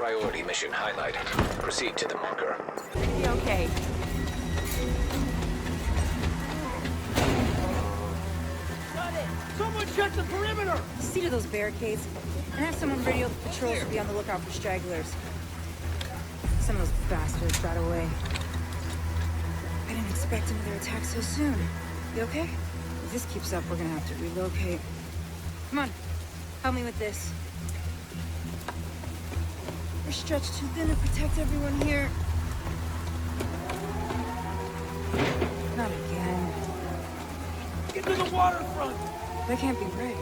Priority mission highlighted. Proceed to the marker. Okay. Got it! Someone check the perimeter! See to those barricades, and have someone radio the patrols to be on the lookout for stragglers. Some of those bastards got away. I didn't expect another attack so soon. You okay? If this keeps up, we're gonna have to relocate. Come on, help me with this. We're stretched too thin to protect everyone here. Not again. Get to the waterfront! That can't be right.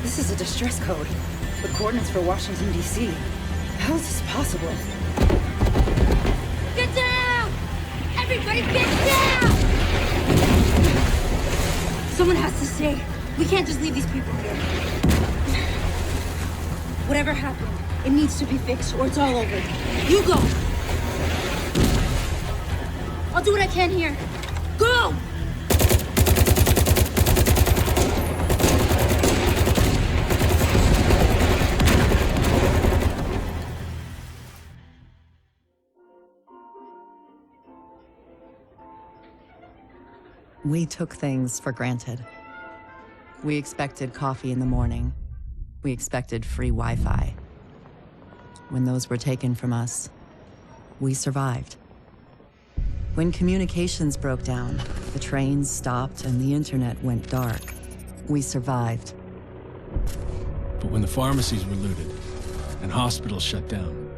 This is a distress code. The coordinates for Washington, D.C. How is this possible? Get down! Everybody get down! Someone has to stay. We can't just leave these people here. Whatever happened, it needs to be fixed or it's all over. You go! I'll do what I can here. Go! We took things for granted. We expected coffee in the morning. We expected free Wi-Fi. When those were taken from us, we survived. When communications broke down, the trains stopped and the internet went dark, we survived. But when the pharmacies were looted and hospitals shut down,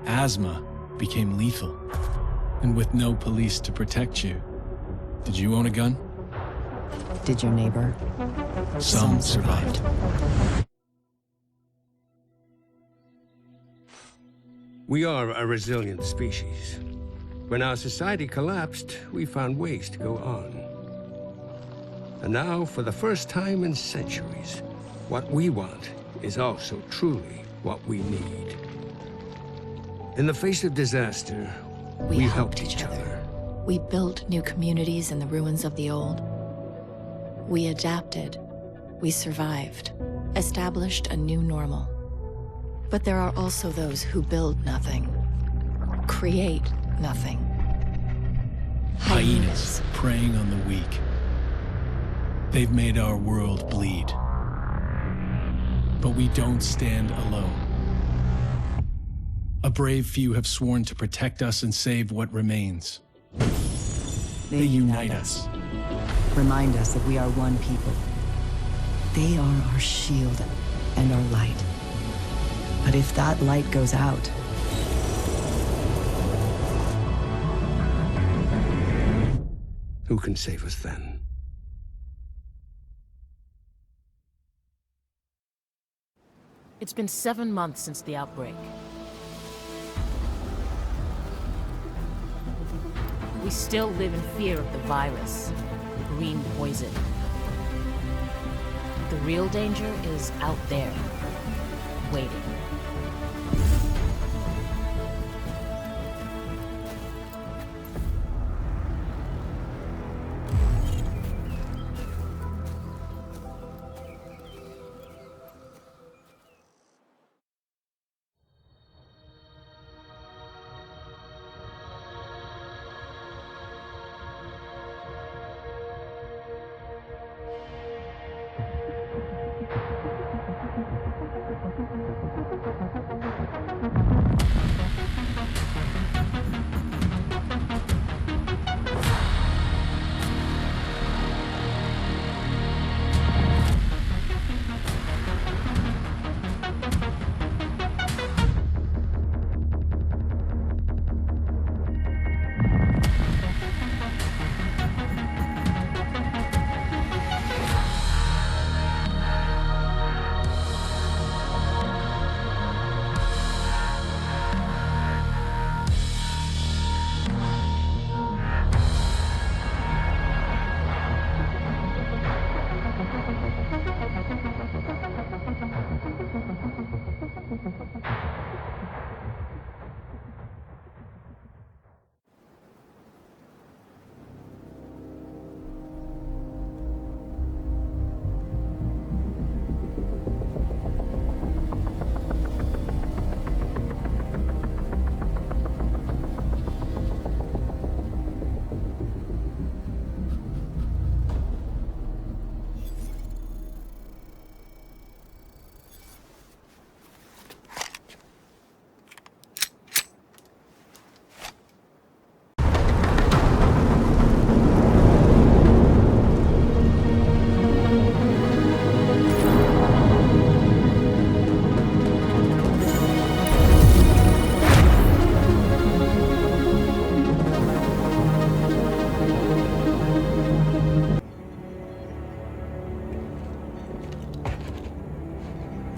asthma became lethal. And with no police to protect you, did you own a gun? Did your neighbor? Some survived. We are a resilient species. When our society collapsed, we found ways to go on. And now, for the first time in centuries, what we want is also truly what we need. In the face of disaster, we helped each other. We built new communities in the ruins of the old. We adapted. We survived. Established a new normal. But there are also those who build nothing. Create nothing. Hyenas preying on the weak. They've made our world bleed. But we don't stand alone. A brave few have sworn to protect us and save what remains. They unite us. Remind us that we are one people. They are our shield and our light. But if that light goes out, who can save us then? It's been 7 months since the outbreak. We still live in fear of the virus, the green poison. The real danger is out there, waiting.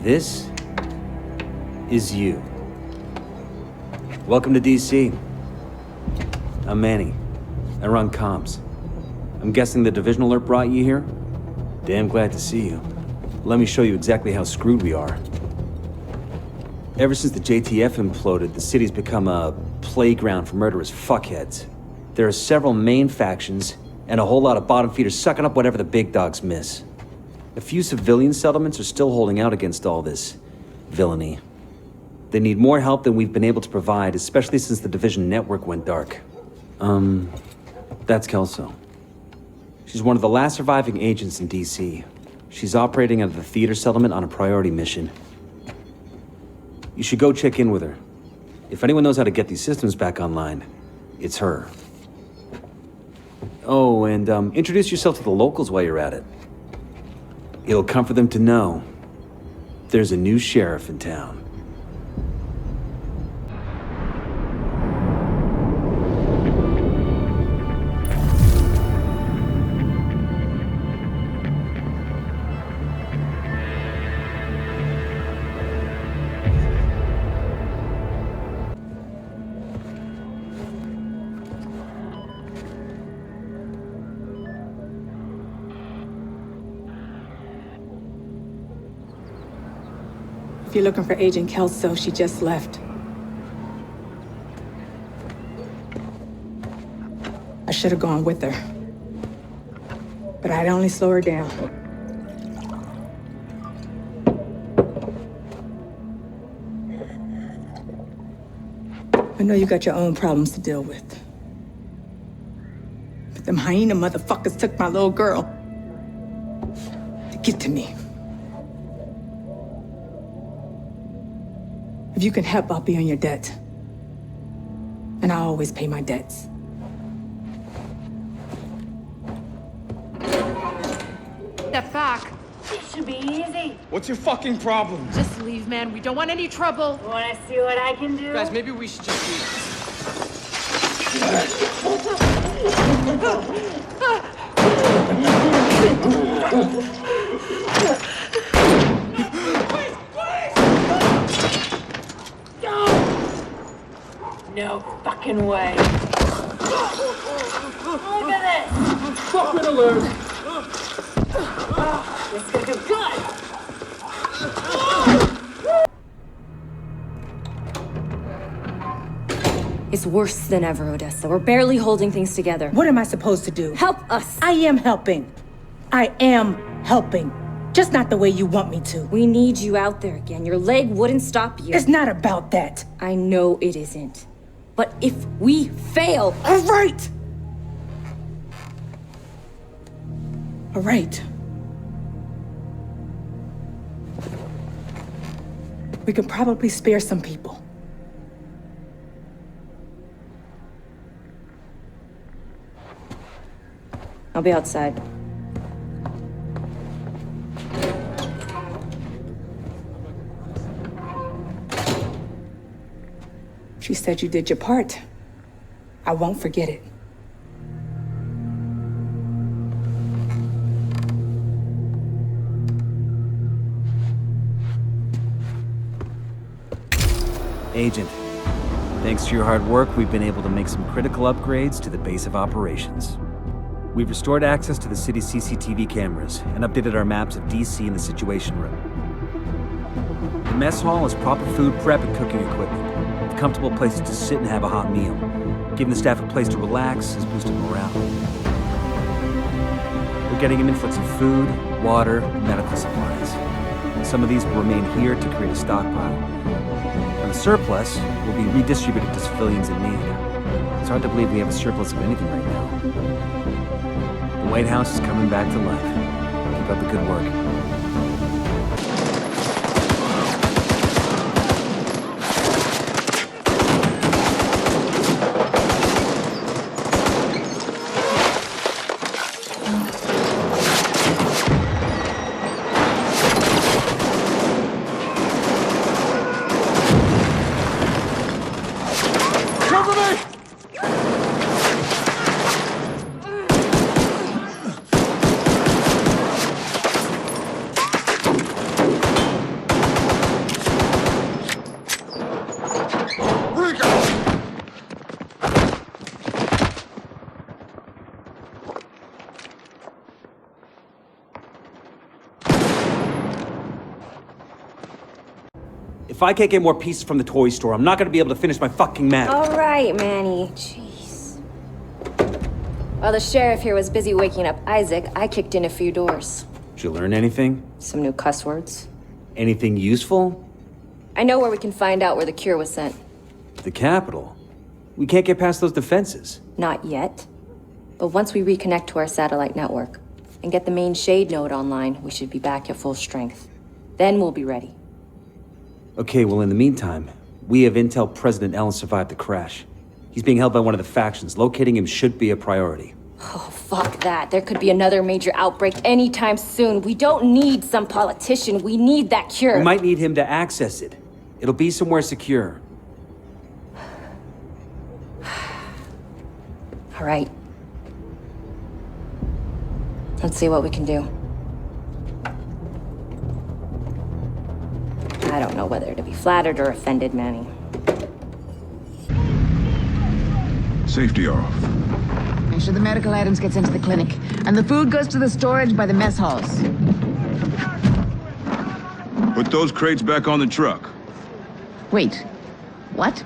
This is you. Welcome to DC. I'm Manny. I run comms. I'm guessing the division alert brought you here? Damn glad to see you. Let me show you exactly how screwed we are. Ever since the JTF imploded, the city's become a playground for murderous fuckheads. There are several main factions, and a whole lot of bottom feeders sucking up whatever the big dogs miss. A few civilian settlements are still holding out against all this villainy. They need more help than we've been able to provide, especially since the division network went dark. That's Kelso. She's one of the last surviving agents in DC. She's operating out of the theater settlement on a priority mission. You should go check in with her. If anyone knows how to get these systems back online, it's her. Oh, and introduce yourself to the locals while you're at it. It'll comfort them to know there's a new sheriff in town. If you're looking for Agent Kelso, she just left. I should have gone with her. But I'd only slow her down. I know you got your own problems to deal with. But them hyena motherfuckers took my little girl to get to me. If you can help, I'll be on your debt. And I always pay my debts. Step back. It should be easy. What's your fucking problem? Just leave, man. We don't want any trouble. Wanna see what I can do? Guys, maybe we should just leave. No fucking way. Look at this! Fucking alert! This is gonna do good! It's worse than ever, Odessa. We're barely holding things together. What am I supposed to do? Help us! I am helping. I am helping. Just not the way you want me to. We need you out there again. Your leg wouldn't stop you. It's not about that. I know it isn't. But if we fail... All right! All right. We can probably spare some people. I'll be outside. She said you did your part. I won't forget it. Agent, thanks to your hard work, we've been able to make some critical upgrades to the base of operations. We've restored access to the city's CCTV cameras and updated our maps of DC and the Situation Room. The mess hall has proper food prep and cooking equipment, with comfortable places to sit and have a hot meal. Giving the staff a place to relax has boosted morale. We're getting an influx of food, water, and medical supplies. Some of these will remain here to create a stockpile. And the surplus will be redistributed to civilians in need. It's hard to believe we have a surplus of anything right now. The White House is coming back to life. Keep up the good work. If I can't get more pieces from the toy store, I'm not gonna be able to finish my fucking map. All right, Manny. Jeez. While the sheriff here was busy waking up Isaac, I kicked in a few doors. Did you learn anything? Some new cuss words. Anything useful? I know where we can find out where the cure was sent. The capital. We can't get past those defenses. Not yet. But once we reconnect to our satellite network and get the main Shade node online, we should be back at full strength. Then we'll be ready. Okay, well, in the meantime, we have intel President Allen survived the crash. He's being held by one of the factions. Locating him should be a priority. Oh, fuck that. There could be another major outbreak anytime soon. We don't need some politician. We need that cure. We might need him to access it. It'll be somewhere secure. All right. Let's see what we can do. I don't know whether to be flattered or offended, Manny. Safety off. Make sure the medical items gets into the clinic, and the food goes to the storage by the mess halls. Put those crates back on the truck. Wait, what?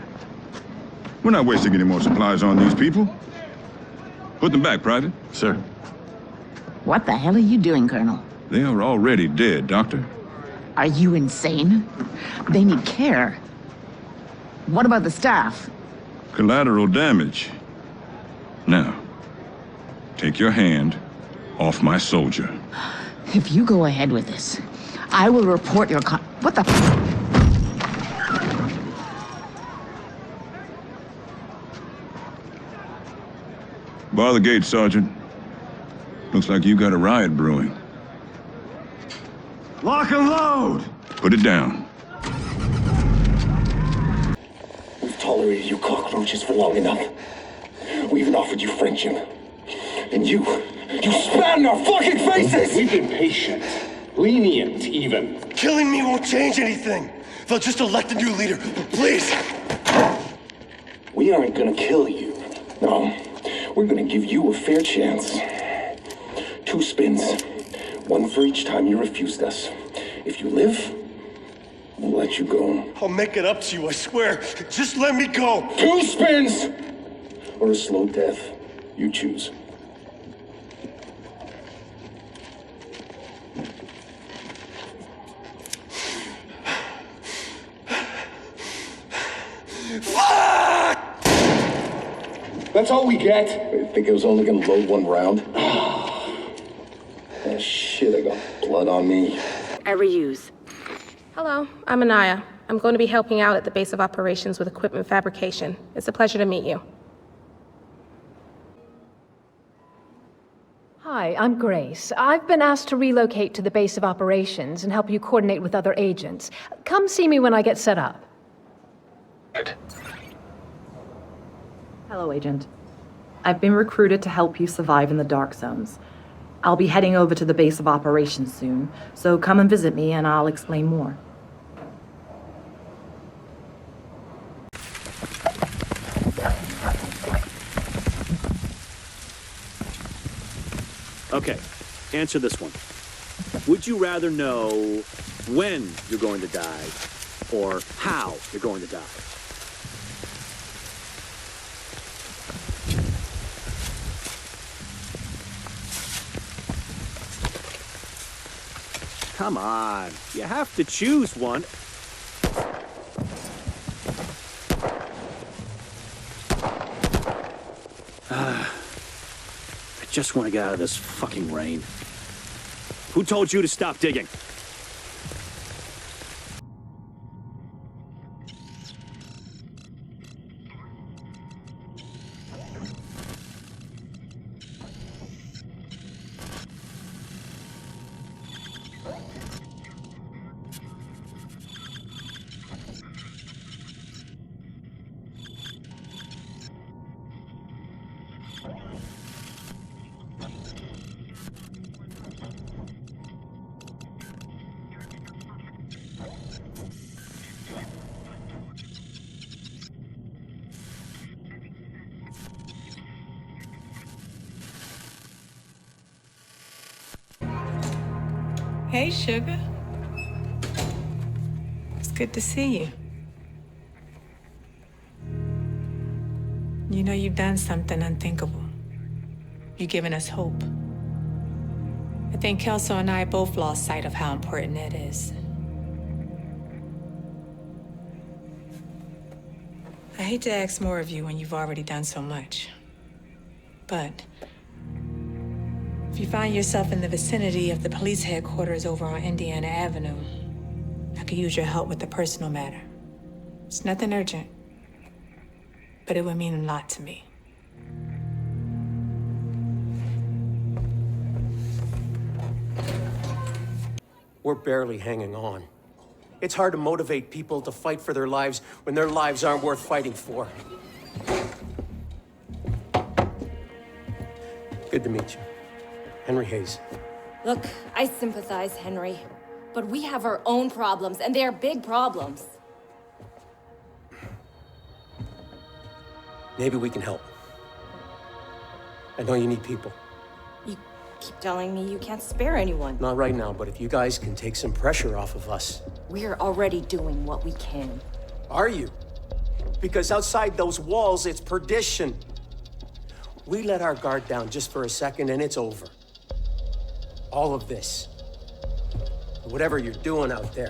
We're not wasting any more supplies on these people. Put them back, Private. Sir. What the hell are you doing, Colonel? They are already dead, Doctor. Are you insane? They need care. What about the staff? Collateral damage. Now, take your hand off my soldier. If you go ahead with this, I will report your what the Bar the gate, Sergeant. Looks like you got a riot brewing. Lock and load! Put it down. We've tolerated you cockroaches for long enough. We even offered you friendship. And you spat in our fucking faces! We've been patient. Lenient, even. Killing me won't change anything. They'll just elect a new leader. Please! We aren't gonna kill you. No. We're gonna give you a fair chance. 2 spins. 1 for each time you refused us. If you live, we'll let you go. I'll make it up to you, I swear. Just let me go. 2 spins! Or a slow death. You choose. Fuck! That's all we get? I think I was only gonna load 1 round. Oh shit, I got blood on me. I reuse. Hello, I'm Anaya. I'm going to be helping out at the base of operations with equipment fabrication. It's a pleasure to meet you. Hi, I'm Grace. I've been asked to relocate to the base of operations and help you coordinate with other agents. Come see me when I get set up. Hello, Agent. I've been recruited to help you survive in the dark zones. I'll be heading over to the base of operations soon, so come and visit me and I'll explain more. Okay, answer this one. Would you rather know when you're going to die or how you're going to die? Come on, you have to choose one. I just want to get out of this fucking rain. Who told you to stop digging? Hey, sugar. Good to see you. You know, you've done something unthinkable. You've given us hope. I think Kelso and I both lost sight of how important that is. I hate to ask more of you when you've already done so much. But if you find yourself in the vicinity of the police headquarters over on Indiana Avenue, I could use your help with a personal matter. It's nothing urgent, but it would mean a lot to me. We're barely hanging on. It's hard to motivate people to fight for their lives when their lives aren't worth fighting for. Good to meet you. Henry Hayes. Look, I sympathize, Henry. But we have our own problems, and they are big problems. Maybe we can help. I know you need people. You keep telling me you can't spare anyone. Not right now, but if you guys can take some pressure off of us. We're already doing what we can. Are you? Because outside those walls, it's perdition. We let our guard down just for a second, and it's over. All of this. Whatever you're doing out there,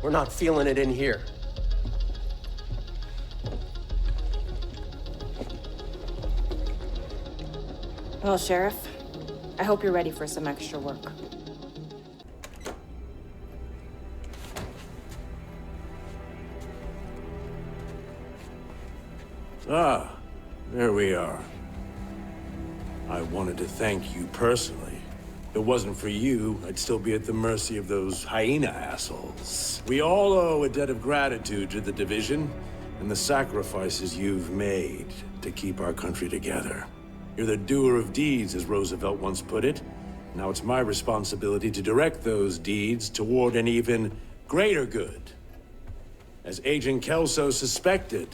we're not feeling it in here. Well, Sheriff, I hope you're ready for some extra work. Ah, there we are. I wanted to thank you personally. If it wasn't for you, I'd still be at the mercy of those hyena assholes. We all owe a debt of gratitude to the Division and the sacrifices you've made to keep our country together. You're the doer of deeds, as Roosevelt once put it. Now it's my responsibility to direct those deeds toward an even greater good. As Agent Kelso suspected,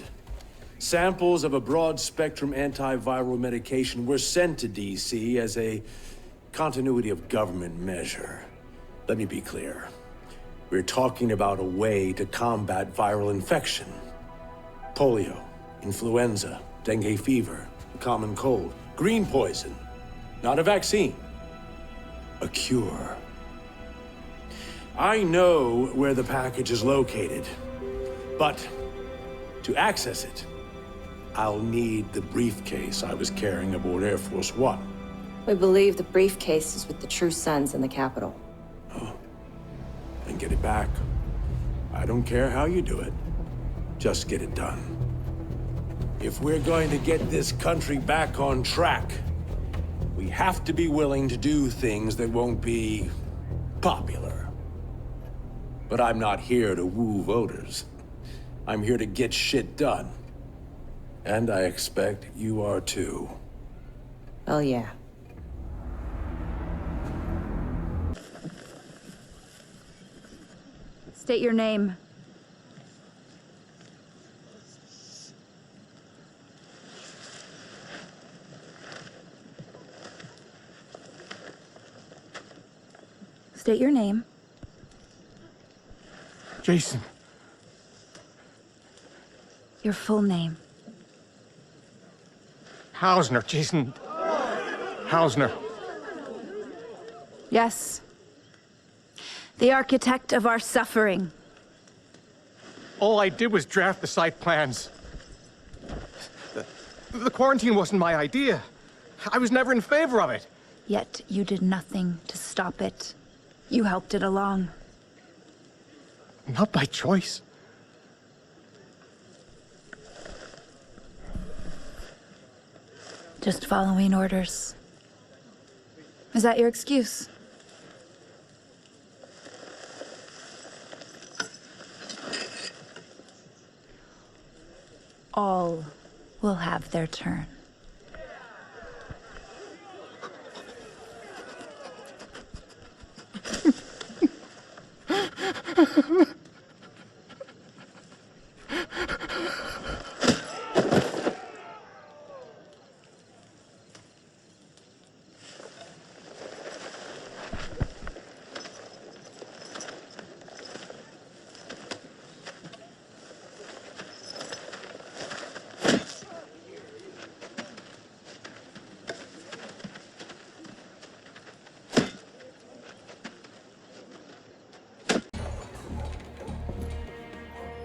samples of a broad-spectrum antiviral medication were sent to D.C. as a continuity of government measure. Let me be clear. We're talking about a way to combat viral infection. Polio, influenza, dengue fever, a common cold, green poison. Not a vaccine. A cure. I know where the package is located, but to access it, I'll need the briefcase I was carrying aboard Air Force One. We believe the briefcase is with the True Sons in the Capitol. Oh, then get it back. I don't care how you do it. Just get it done. If we're going to get this country back on track, we have to be willing to do things that won't be popular. But I'm not here to woo voters. I'm here to get shit done. And I expect you are too. Oh, yeah. State your name. State your name. Jason. Your full name. Hausner. Jason Hausner. Yes. The architect of our suffering. All I did was draft the site plans. The quarantine wasn't my idea. I was never in favor of it. Yet you did nothing to stop it. You helped it along. Not by choice. Just following orders. Is that your excuse? All will have their turn.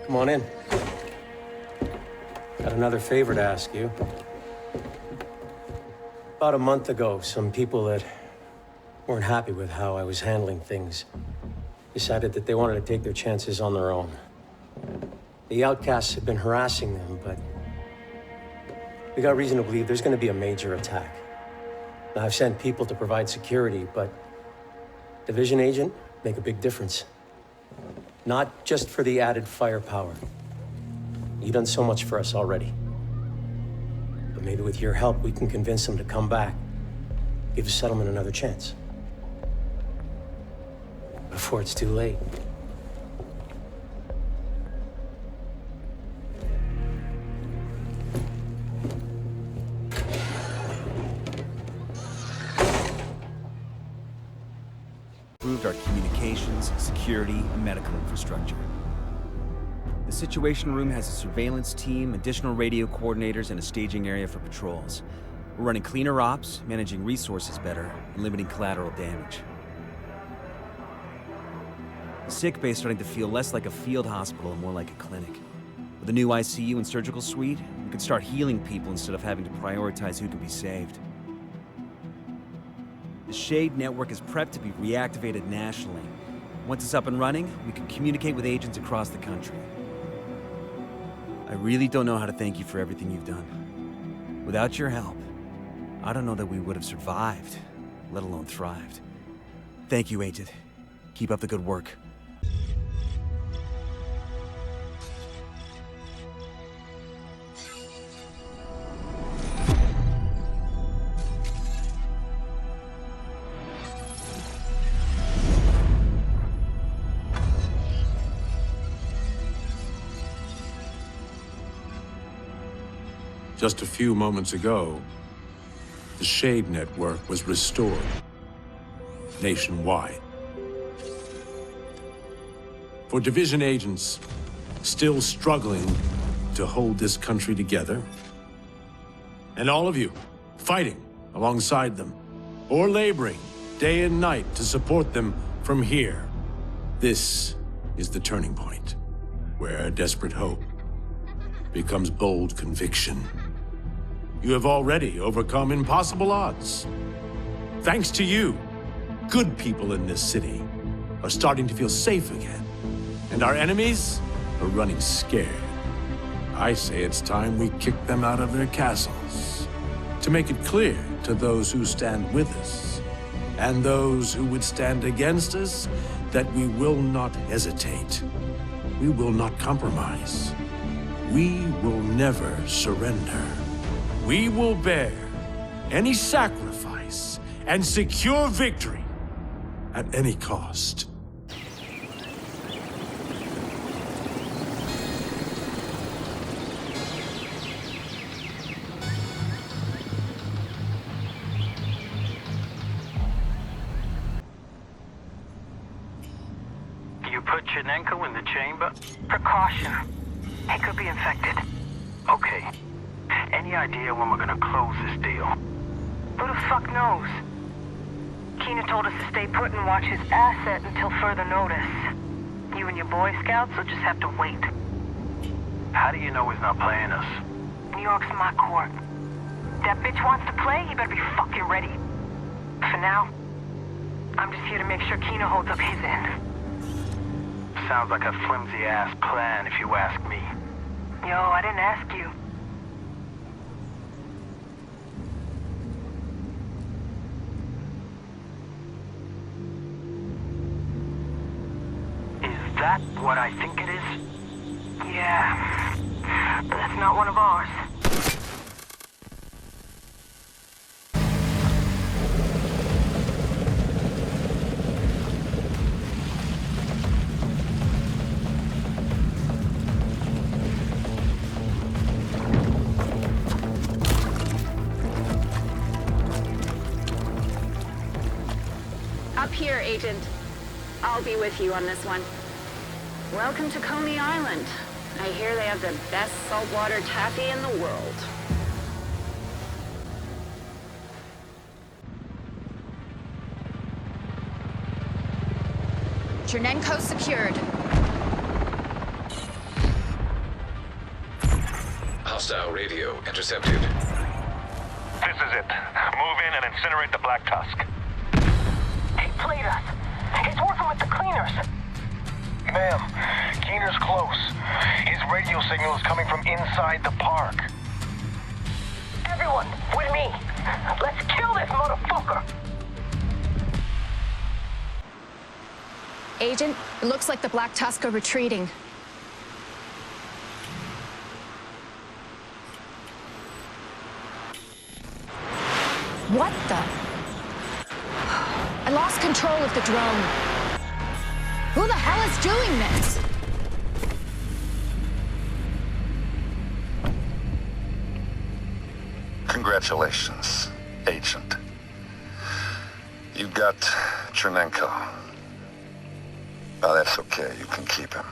Come on in. Got another favor to ask you. About a month ago, some people that weren't happy with how I was handling things decided that they wanted to take their chances on their own. The outcasts have been harassing them, but we got reason to believe there's going to be a major attack. Now, I've sent people to provide security, but Division agent make a big difference. Not just for the added firepower. You've done so much for us already. But maybe with your help, we can convince them to come back. Give the settlement another chance. Before it's too late. Improved our communications, security, and medical infrastructure. The Situation Room has a surveillance team, additional radio coordinators, and a staging area for patrols. We're running cleaner ops, managing resources better, and limiting collateral damage. The sick bay is starting to feel less like a field hospital and more like a clinic. With a new ICU and surgical suite, we can start healing people instead of having to prioritize who can be saved. The Shade network is prepped to be reactivated nationally. Once it's up and running, we can communicate with agents across the country. I really don't know how to thank you for everything you've done. Without your help, I don't know that we would have survived, let alone thrived. Thank you, Agent. Keep up the good work. Just a few moments ago, the Shade network was restored nationwide. For Division agents still struggling to hold this country together, and all of you fighting alongside them, or laboring day and night to support them from here, this is the turning point, where desperate hope becomes bold conviction. You have already overcome impossible odds. Thanks to you, good people in this city are starting to feel safe again, and our enemies are running scared. I say it's time we kick them out of their castles, to make it clear to those who stand with us, and those who would stand against us, that we will not hesitate. We will not compromise. We will never surrender. We will bear any sacrifice and secure victory at any cost. You put Chinenko in the chamber? Precaution. He could be infected. Okay. Any idea when we're gonna close this deal? Who the fuck knows? Keener told us to stay put and watch his asset until further notice. You and your Boy Scouts will just have to wait. How do you know he's not playing us? New York's my court. That bitch wants to play, he better be fucking ready. For now, I'm just here to make sure Keener holds up his end. Sounds like a flimsy-ass plan, if you ask me. Yo, I didn't ask you. Is that what I think it is? Yeah, but that's not one of ours. Up here, Agent. I'll be with you on this one. Welcome to Coney Island. I hear they have the best saltwater taffy in the world. Chernenko secured. Hostile radio intercepted. This is it. Move in and incinerate the Black Tusk. He played us. He's working with the cleaners. Ma'am, Keener's close. His radio signal is coming from inside the park. Everyone, with me. Let's kill this motherfucker. Agent, it looks like the Black Tusk are retreating. What the? I lost control of the drone. Who the hell is doing this? Congratulations, Agent. You got Chernenko. Oh, that's okay. You can keep him.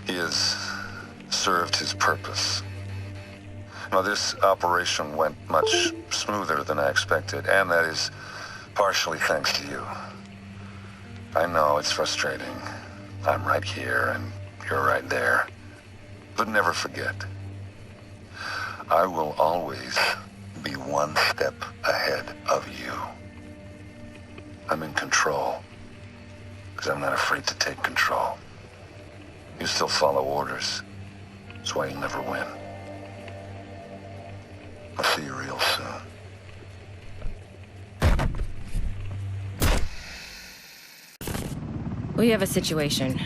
He has served his purpose. Now, this operation went much smoother than I expected, and that is partially thanks to you. I know it's frustrating. I'm right here, and you're right there. But never forget, I will always be one step ahead of you. I'm in control, because I'm not afraid to take control. You still follow orders. That's why you'll never win. I'll see you real soon. We have a situation.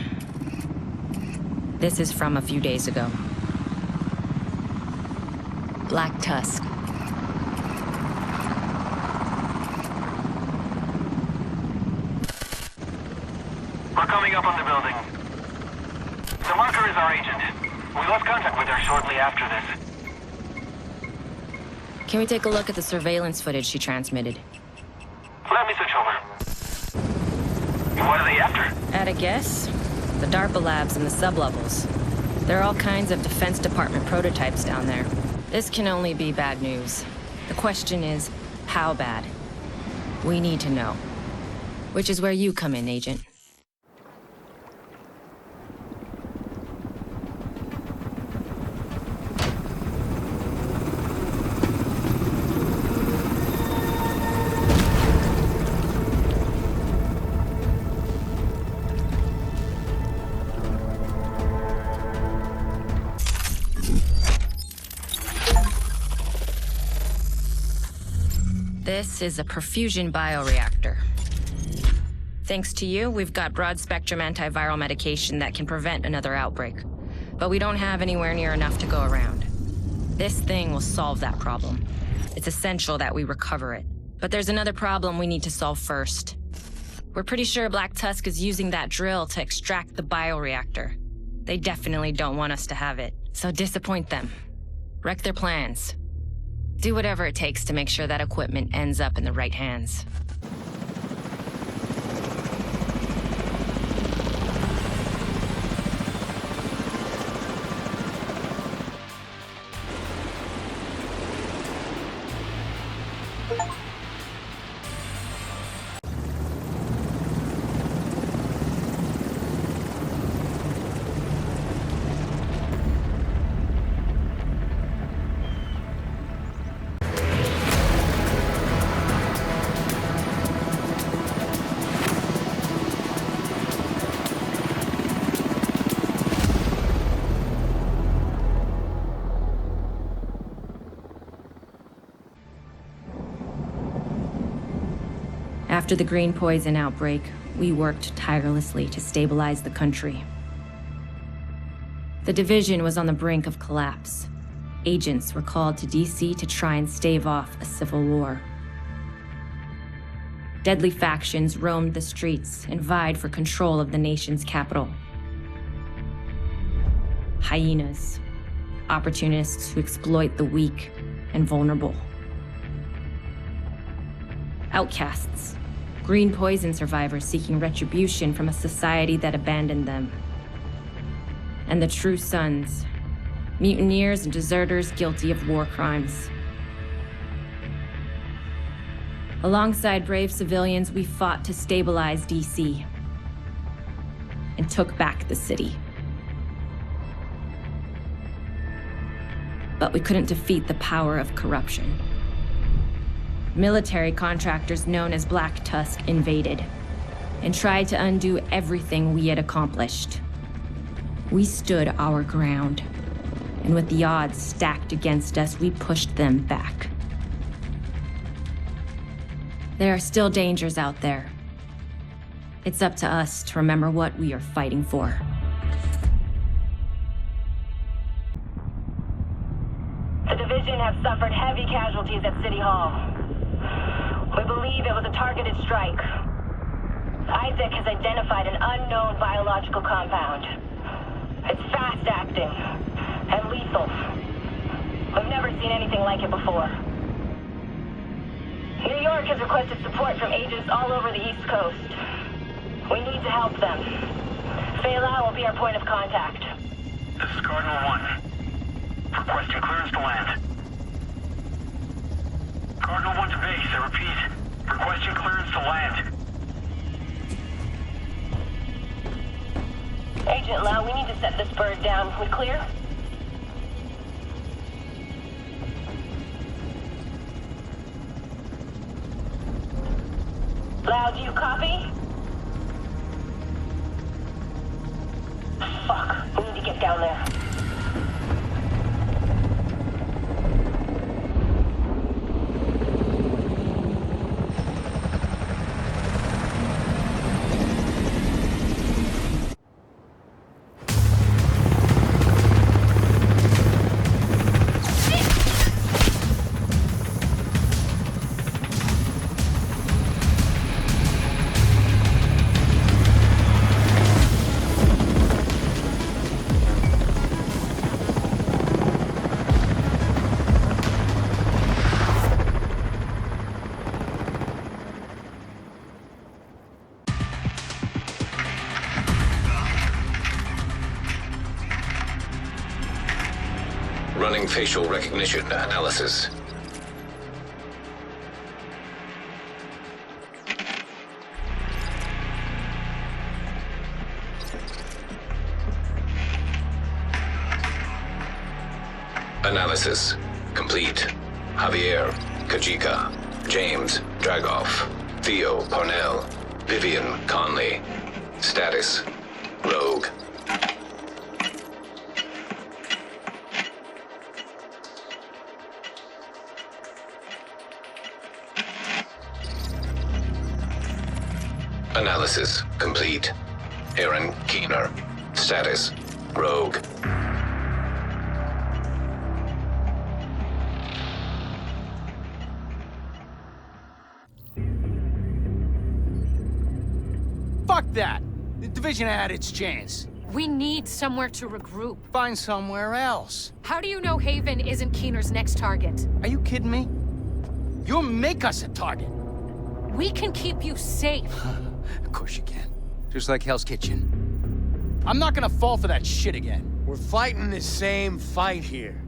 This is from a few days ago. Black Tusk. We're coming up on the building. The marker is our agent. We lost contact with her shortly after this. Can we take a look at the surveillance footage she transmitted? Let me switch over. What are they after? At a guess? The DARPA labs and the sublevels. There are all kinds of Defense Department prototypes down there. This can only be bad news. The question is, how bad? We need to know. Which is where you come in, Agent. This is a perfusion bioreactor. Thanks to you, we've got broad-spectrum antiviral medication that can prevent another outbreak. But we don't have anywhere near enough to go around. This thing will solve that problem. It's essential that we recover it. But there's another problem we need to solve first. We're pretty sure Black Tusk is using that drill to extract the bioreactor. They definitely don't want us to have it. So disappoint them. Wreck their plans. Do whatever it takes to make sure that equipment ends up in the right hands. After the green poison outbreak, we worked tirelessly to stabilize the country. The division was on the brink of collapse. Agents were called to DC to try and stave off a civil war. Deadly factions roamed the streets and vied for control of the nation's capital. Hyenas, opportunists who exploit the weak and vulnerable. Outcasts, green poison survivors seeking retribution from a society that abandoned them. And the true sons, mutineers and deserters guilty of war crimes. Alongside brave civilians, we fought to stabilize DC and took back the city. but we couldn't defeat the power of corruption. Military contractors known as Black Tusk invaded and tried to undo everything we had accomplished. We stood our ground, and with the odds stacked against us, we pushed them back. There are still dangers out there. It's up to us to remember what we are fighting for. The division have suffered heavy casualties at City Hall. We believe it was a targeted strike. Isaac has identified an unknown biological compound. It's fast-acting and lethal. We've never seen anything like it before. New York has requested support from agents all over the East Coast. We need to help them. Fela will be our point of contact. This is Cardinal 1. Requesting clearance to land. Cardinal 1 to base, I repeat. Requesting clearance to land. Agent Lau, we need to set this bird down. We clear? Lau, do you copy? Fuck, we need to get down there. Running facial recognition analysis. Analysis complete. Javier, Kajika, James, Dragoff, Theo, Parnell, Vivian, Conley. Status, Rogue. Analysis complete. Aaron Keener. Status, Rogue. Fuck that! The division had its chance. We need somewhere to regroup. Find somewhere else. How do you know Haven isn't Keener's next target? Are you kidding me? You'll make us a target. We can keep you safe. Of course you can. Just like Hell's Kitchen. I'm not gonna fall for that shit again. We're fighting the same fight here.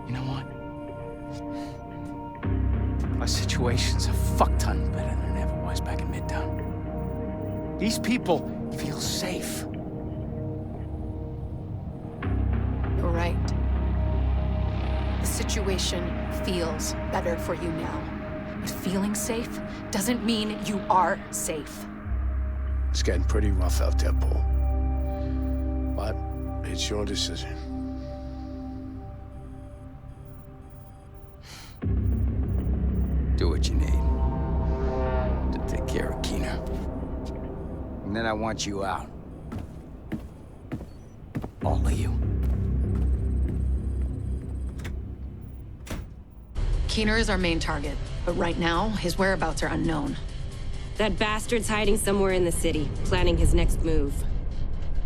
You know what? Our situation's a fuck-ton better than it ever was back in Midtown. These people feel safe. You're right. The situation feels better for you now. But feeling safe doesn't mean you are safe. It's getting pretty rough out there, Paul. But it's your decision. Do what you need to take care of Keener. And then I want you out. All of you. Keener is our main target, but right now, his whereabouts are unknown. That bastard's hiding somewhere in the city, planning his next move.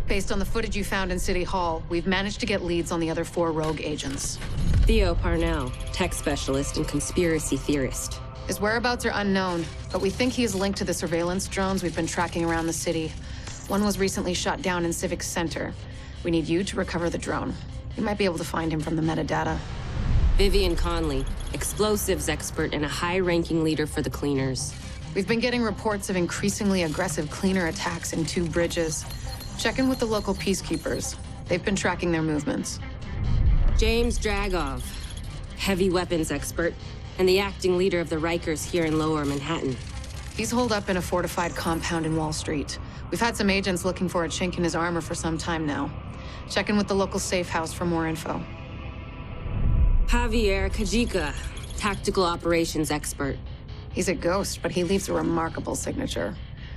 Based on the footage you found in City Hall, we've managed to get leads on the other 4 rogue agents. Theo Parnell, tech specialist and conspiracy theorist. His whereabouts are unknown, but we think he is linked to the surveillance drones we've been tracking around the city. One was recently shot down in Civic Center. We need you to recover the drone. You might be able to find him from the metadata. Vivian Conley, explosives expert and a high-ranking leader for the Cleaners. We've been getting reports of increasingly aggressive Cleaner attacks in 2 bridges. Check in with the local peacekeepers. They've been tracking their movements. James Dragov, heavy weapons expert, and the acting leader of the Rikers here in Lower Manhattan. He's holed up in a fortified compound in Wall Street. We've had some agents looking for a chink in his armor for some time now. Check in with the local safe house for more info. Javier Kajika, tactical operations expert. He's a ghost, but he leaves a remarkable signature.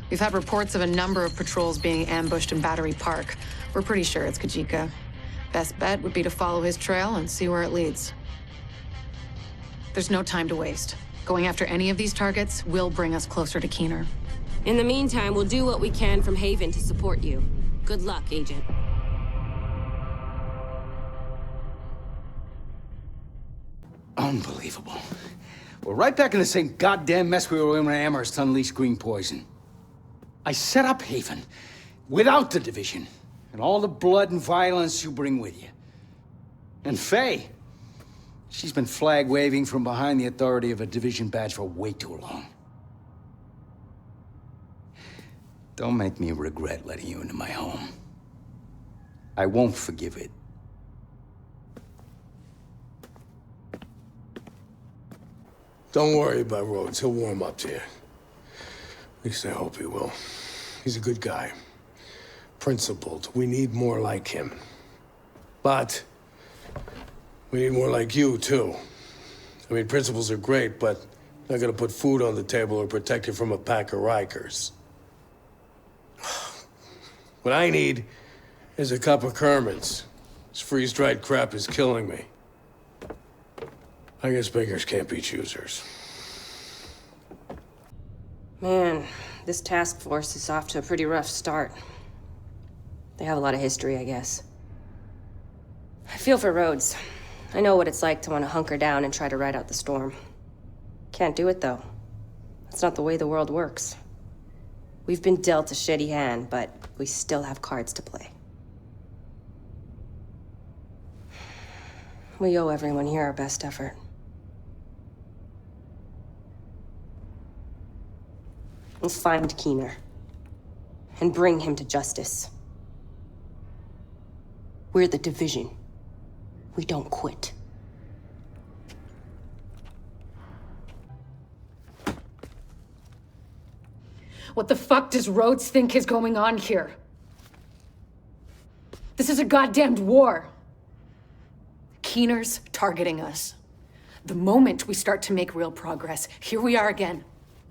We've had reports of a number of patrols being ambushed in Battery Park. We're pretty sure it's Kajika. Best bet would be to follow his trail and see where it leads. There's no time to waste. Going after any of these targets will bring us closer to Keener. In the meantime, we'll do what we can from Haven to support you. Good luck, Agent. Unbelievable. We're right back in the same goddamn mess we were in when Amherst unleashed green poison. I set up Haven without the Division and all the blood and violence you bring with you. And Faye, she's been flag-waving from behind the authority of a Division badge for way too long. Don't make me regret letting you into my home. I won't forgive it. Don't worry about Rhodes. He'll warm up to you. At least I hope he will. He's a good guy. Principled. We need more like him. But we need more like you, too. I mean, principles are great, but not gonna put food on the table or protect you from a pack of Rikers. What I need is a cup of Kerman's. This freeze-dried crap is killing me. I guess beggars can't be choosers. Man, this task force is off to a pretty rough start. They have a lot of history, I guess. I feel for Rhodes. I know what it's like to want to hunker down and try to ride out the storm. Can't do it, though. That's not the way the world works. We've been dealt a shitty hand, but we still have cards to play. We owe everyone here our best effort. Let's find Keener and bring him to justice. We're the Division. We don't quit. What the fuck does Rhodes think is going on here? This is a goddamned war. Keener's targeting us. The moment we start to make real progress, here we are again,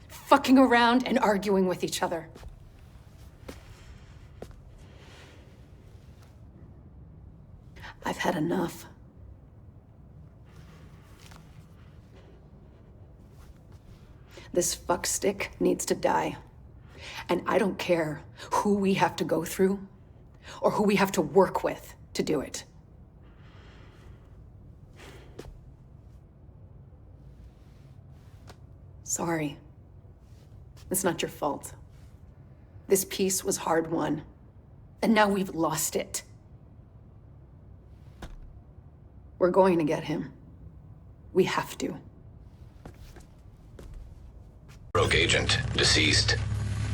fucking around and arguing with each other. I've had enough. This fuckstick needs to die. And I don't care who we have to go through or who we have to work with to do it. Sorry. It's not your fault. This peace was hard won, and now we've lost it. We're going to get him. We have to. Rogue agent, deceased.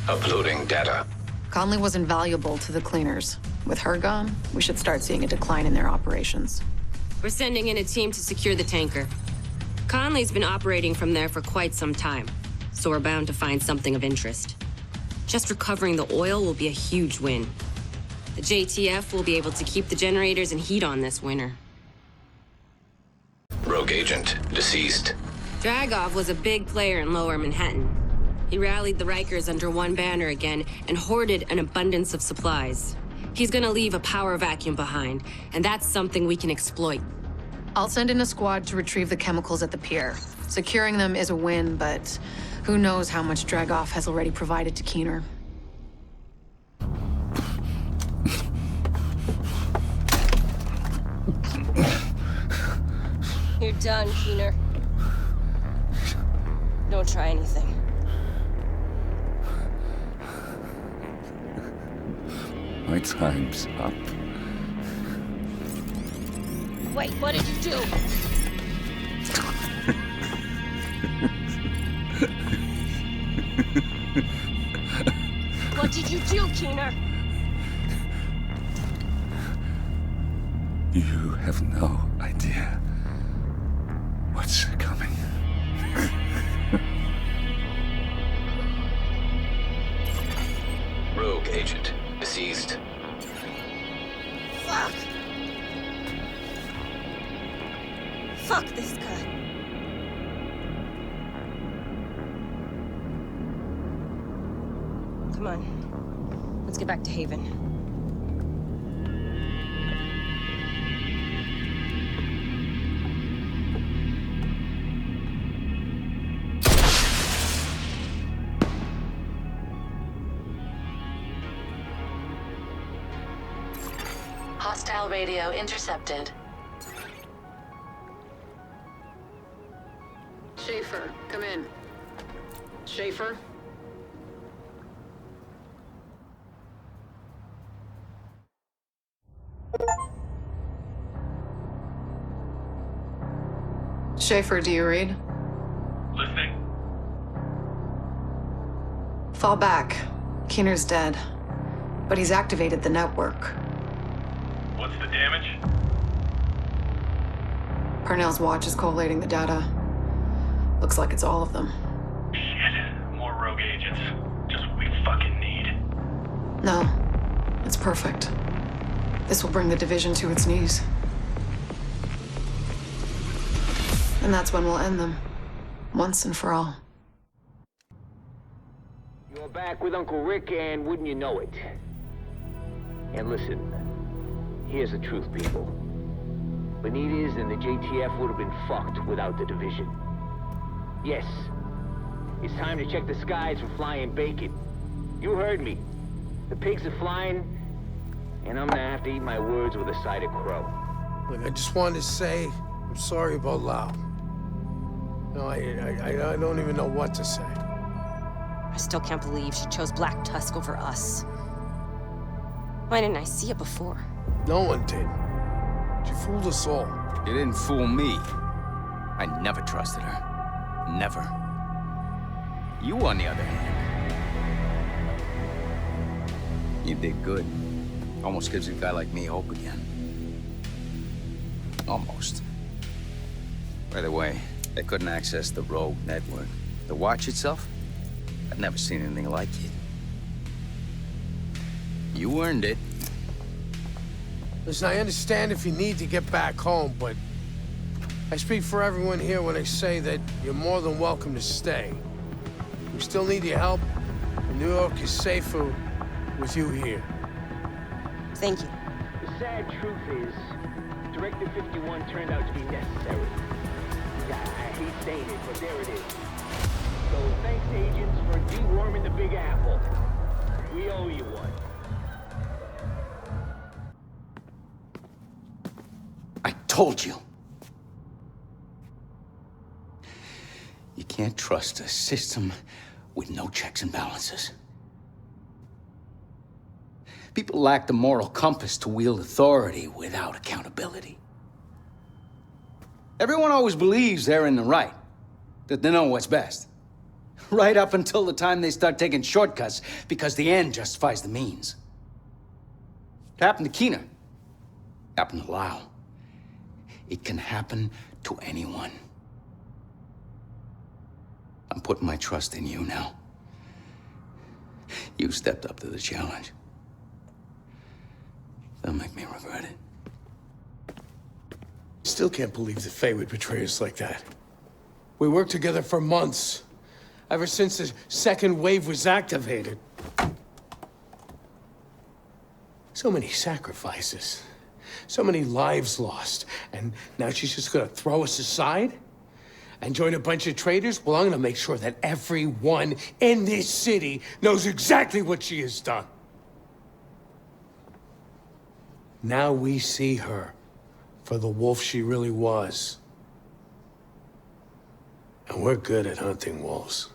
Uploading data. Conley was invaluable to the cleaners. With her gone, we should start seeing a decline in their operations. We're sending in a team to secure the tanker. Conley's been operating from there for quite some time, so we're bound to find something of interest. Just recovering the oil will be a huge win. The JTF will be able to keep the generators and heat on this winter. Rogue agent, deceased. Dragov was a big player in Lower Manhattan. He rallied the Rikers under one banner again and hoarded an abundance of supplies. He's gonna leave a power vacuum behind, and that's something we can exploit. I'll send in a squad to retrieve the chemicals at the pier. Securing them is a win, but who knows how much Dragov has already provided to Keener. You're done, Keener. Don't try anything. My time's up. Wait, what did you do? What did you do, Keener? You have no idea. idea what's coming. Rogue agent deceased. Fuck! Fuck this guy. Come on. Let's get back to Haven. Hostile radio intercepted. Schaefer, come in. Schaefer? Schaefer, do you read? Listening. Fall back. Keener's dead. But he's activated the network. What's the damage? Parnell's watch is collating the data. Looks like it's all of them. Shit. More rogue agents. Just what we fucking need. No. It's perfect. This will bring the division to its knees. And that's when we'll end them. Once and for all. You're back with Uncle Rick, and wouldn't you know it? And listen, here's the truth, people. Benitez and the JTF would have been fucked without the division. Yes, it's time to check the skies for flying bacon. You heard me. The pigs are flying, and I'm gonna have to eat my words with a side of crow. Look, I just wanted to say I'm sorry about Lau. No, I don't even know what to say. I still can't believe she chose Black Tusk over us. Why didn't I see it before? No one did. She fooled us all. You didn't fool me. I never trusted her. Never. You, on the other hand, you did good. Almost gives a guy like me hope again. Almost. By the way, they couldn't access the rogue network. The watch itself? I've never seen anything like it. You earned it. Listen, I understand if you need to get back home, but I speak for everyone here when I say that you're more than welcome to stay. We still need your help, and New York is safer with you here. Thank you. The sad truth is, Directive 51 turned out to be necessary. Yeah, I hate saying it, but there it is. So thanks, agents, for deworming the Big Apple. We owe you one. I told you. You can't trust a system with no checks and balances. People lack the moral compass to wield authority without accountability. Everyone always believes they're in the right, that they know what's best. Right up until the time they start taking shortcuts because the end justifies the means. It happened to Keener. It happened to Lau. It can happen to anyone. I'm putting my trust in you now. You stepped up to the challenge. Don't make me regret it. Still can't believe that Faye would betray us like that. We worked together for months, ever since the second wave was activated. So many sacrifices, so many lives lost, and now she's just gonna throw us aside? And join a bunch of traitors? Well, I'm gonna make sure that everyone in this city knows exactly what she has done. Now we see her for the wolf she really was. And we're good at hunting wolves.